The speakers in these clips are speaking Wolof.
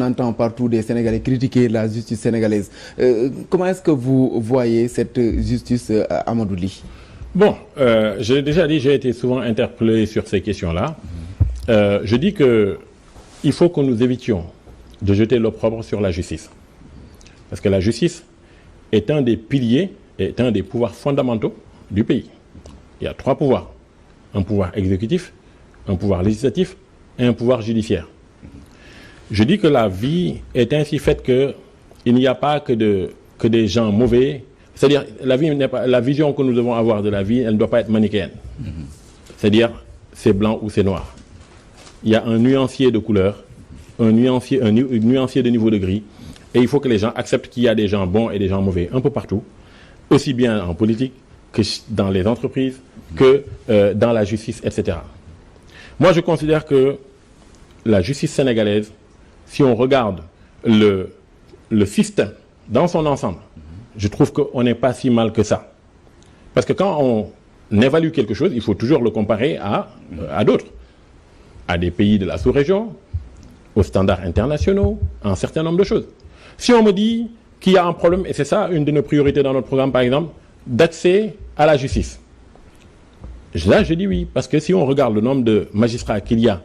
On entend partout des Sénégalais critiquer la justice sénégalaise. Comment est-ce que vous voyez cette justice, Amadou Ly? Bon, je l'ai déjà dit, j'ai été souvent interpellé sur ces questions-là. Je dis que il faut que nous évitions de jeter l'opprobre sur la justice. Parce que la justice est un des piliers, est un des pouvoirs fondamentaux du pays. Il y a 3 pouvoirs. Un pouvoir exécutif, un pouvoir législatif et un pouvoir judiciaire. Je dis que la vie est ainsi faite qu'il n'y a pas que des gens mauvais. C'est-à-dire, la vie n'est pas, la vision que nous devons avoir de la vie, elle ne doit pas être manichéenne. C'est-à-dire, c'est blanc ou c'est noir. Il y a un nuancier de couleur, un nuancier de niveau de gris, et il faut que les gens acceptent qu'il y a des gens bons et des gens mauvais un peu partout, aussi bien en politique que dans les entreprises, que dans la justice, etc. Moi, je considère que la justice sénégalaise, si on regarde le système dans son ensemble, je trouve qu'on n'est pas si mal que ça. Parce que quand on évalue quelque chose, il faut toujours le comparer à d'autres, à des pays de la sous-région, aux standards internationaux, à un certain nombre de choses. Si on me dit qu'il y a un problème, et c'est ça une de nos priorités dans notre programme par exemple, d'accès à la justice. Là, je dis oui, parce que si on regarde le nombre de magistrats qu'il y a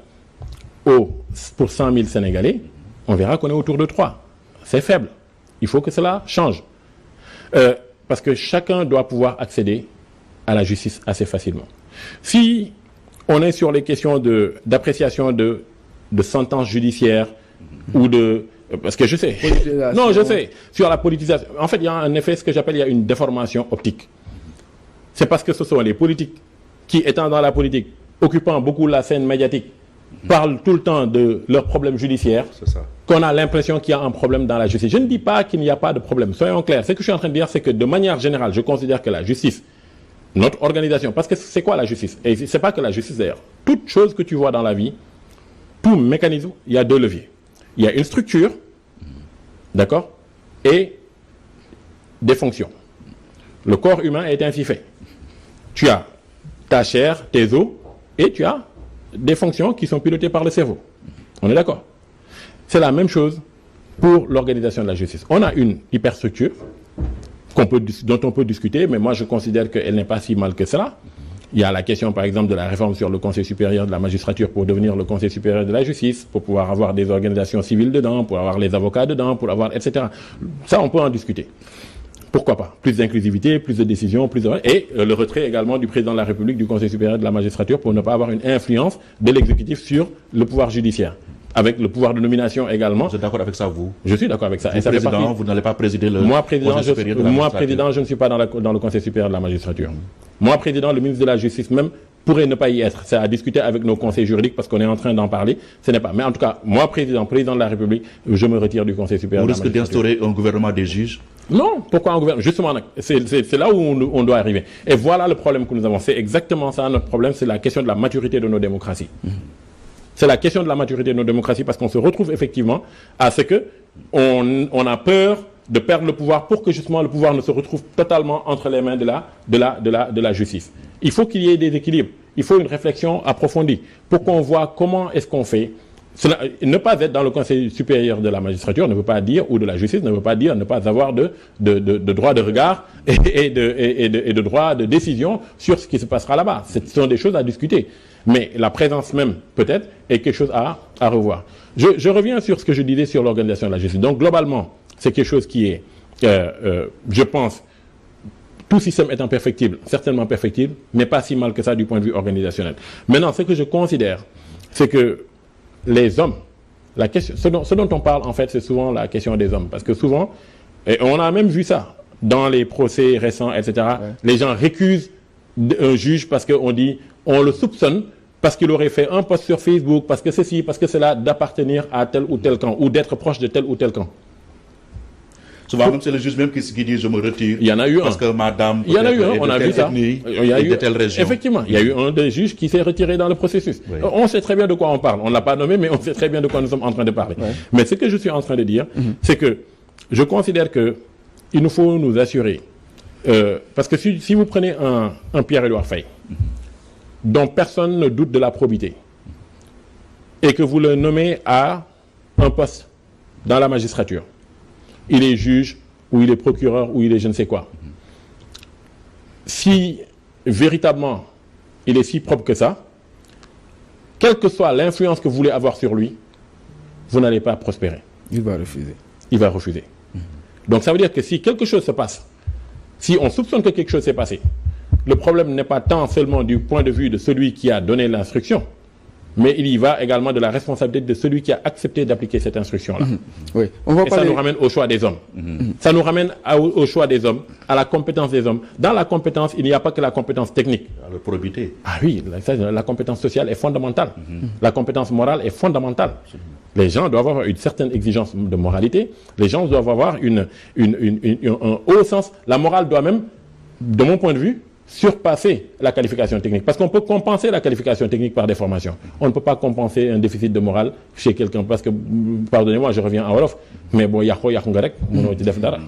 pour 100 000 Sénégalais, on verra qu'on est autour de 3. C'est faible. Il faut que cela change. Parce que chacun doit pouvoir accéder à la justice assez facilement. Si on est sur les questions d'appréciation de sentences judiciaires ou de... Parce que je sais. Non, je sais. Sur la politisation. En fait, il y a un effet, ce que j'appelle, il y a une déformation optique. C'est parce que ce sont les politiques qui, étant dans la politique, occupant beaucoup la scène médiatique, parlent tout le temps de leurs problèmes judiciaires, qu'on a l'impression qu'il y a un problème dans la justice. Je ne dis pas qu'il n'y a pas de problème. Soyons clairs. Ce que je suis en train de dire, c'est que de manière générale, je considère que la justice, notre organisation, parce que c'est quoi la justice? Et c'est pas que la justice d'ailleurs. Toute chose que tu vois dans la vie, tout mécanisme, il y a 2 leviers. Il y a une structure, d'accord, et des fonctions. Le corps humain est ainsi fait. Tu as ta chair, tes os, et tu as des fonctions qui sont pilotées par le cerveau. On est d'accord? C'est la même chose pour l'organisation de la justice. On a une hyperstructure dont on peut discuter, mais moi je considère qu'elle n'est pas si mal que cela. Il y a la question par exemple de la réforme sur le Conseil supérieur de la magistrature pour devenir le Conseil supérieur de la justice, pour pouvoir avoir des organisations civiles dedans, pour avoir les avocats dedans, pour avoir, etc. Ça, on peut en discuter. Pourquoi pas? Plus d'inclusivité, plus de décisions, et le retrait également du président de la République du Conseil supérieur de la magistrature pour ne pas avoir une influence de l'exécutif sur le pouvoir judiciaire. Avec le pouvoir de nomination également. Vous êtes d'accord avec ça, vous? Je suis d'accord avec ça. Vous, président, vous n'allez pas présider le Conseil supérieur de la magistrature? Moi, président, je ne suis pas dans le Conseil supérieur de la magistrature. Moi, président, le ministre de la Justice même pourrait ne pas y être. C'est à discuter avec nos conseils juridiques parce qu'on est en train d'en parler. Ce n'est pas. Mais en tout cas, moi, président de la République, je me retire du Conseil supérieur de la magistrature. Vous risquez d'instaurer un gouvernement des juges? Non, pourquoi un gouvernement? Justement, c'est là où on doit arriver. Et voilà le problème que nous avons. C'est exactement ça notre problème, c'est la question de la maturité de nos démocraties. C'est la question de la maturité de nos démocraties parce qu'on se retrouve effectivement à ce que on a peur de perdre le pouvoir pour que justement le pouvoir ne se retrouve totalement entre les mains de la justice. Il faut qu'il y ait des équilibres. Il faut une réflexion approfondie pour qu'on voit comment est-ce qu'on fait. Ne pas être dans le Conseil supérieur de la magistrature ne veut pas dire, ou de la justice ne veut pas dire ne pas avoir de droit de regard et de droit de décision sur ce qui se passera là-bas. Ce sont des choses à discuter. Mais la présence même, peut-être, est quelque chose à revoir. Je reviens sur ce que je disais sur l'organisation de la justice. Donc, globalement, c'est quelque chose qui est, je pense, tout système étant perfectible, certainement perfectible, mais pas si mal que ça du point de vue organisationnel. Maintenant, ce que je considère, c'est que les hommes, la question, ce dont on parle, en fait, c'est souvent la question des hommes. Parce que souvent, et on a même vu ça dans les procès récents, etc., ouais. Les gens récusent un juge parce qu'on dit, on le soupçonne, parce qu'il aurait fait un post sur Facebook, parce que ceci, parce que cela, d'appartenir à tel ou tel camp, ou d'être proche de tel ou tel camp. Souvent, même c'est le juge même qui dit je me retire. Il y en a eu parce que madame. Il y en a eu un, on a vu ça. Il y a eu de telle région. Effectivement, il y a eu un des juges qui s'est retiré dans le processus. Oui. On sait très bien de quoi on parle. On ne l'a pas nommé, mais on sait très bien de quoi nous sommes en train de parler. Oui. Mais ce que je suis en train de dire, c'est que je considère que il nous faut nous assurer. Parce que si vous prenez un Pierre-Édouard Faye, dont personne ne doute de la probité, et que vous le nommez à un poste dans la magistrature, il est juge ou il est procureur ou il est je ne sais quoi, si véritablement il est si propre que ça, quelle que soit l'influence que vous voulez avoir sur lui, vous n'allez pas prospérer. Il va refuser. Il va refuser. Donc ça veut dire que si quelque chose se passe, si on soupçonne que quelque chose s'est passé, le problème n'est pas tant seulement du point de vue de celui qui a donné l'instruction, mais il y va également de la responsabilité de celui qui a accepté d'appliquer cette instruction-là. Oui. On va Et parler... ça nous ramène au choix des hommes. Ça nous ramène au choix des hommes, à la compétence des hommes. Dans la compétence, il n'y a pas que la compétence technique. La probité. Ah oui, la compétence sociale est fondamentale. La compétence morale est fondamentale. Les gens doivent avoir une certaine exigence de moralité. Les gens doivent avoir un haut sens. La morale doit même, de mon point de vue, surpasser la qualification technique. Parce qu'on peut compenser la qualification technique par des formations. On ne peut pas compenser un déficit de morale chez quelqu'un. Parce que, pardonnez-moi, je reviens en wolof, mais bon, y'a ko rek, mënoo ci def dara.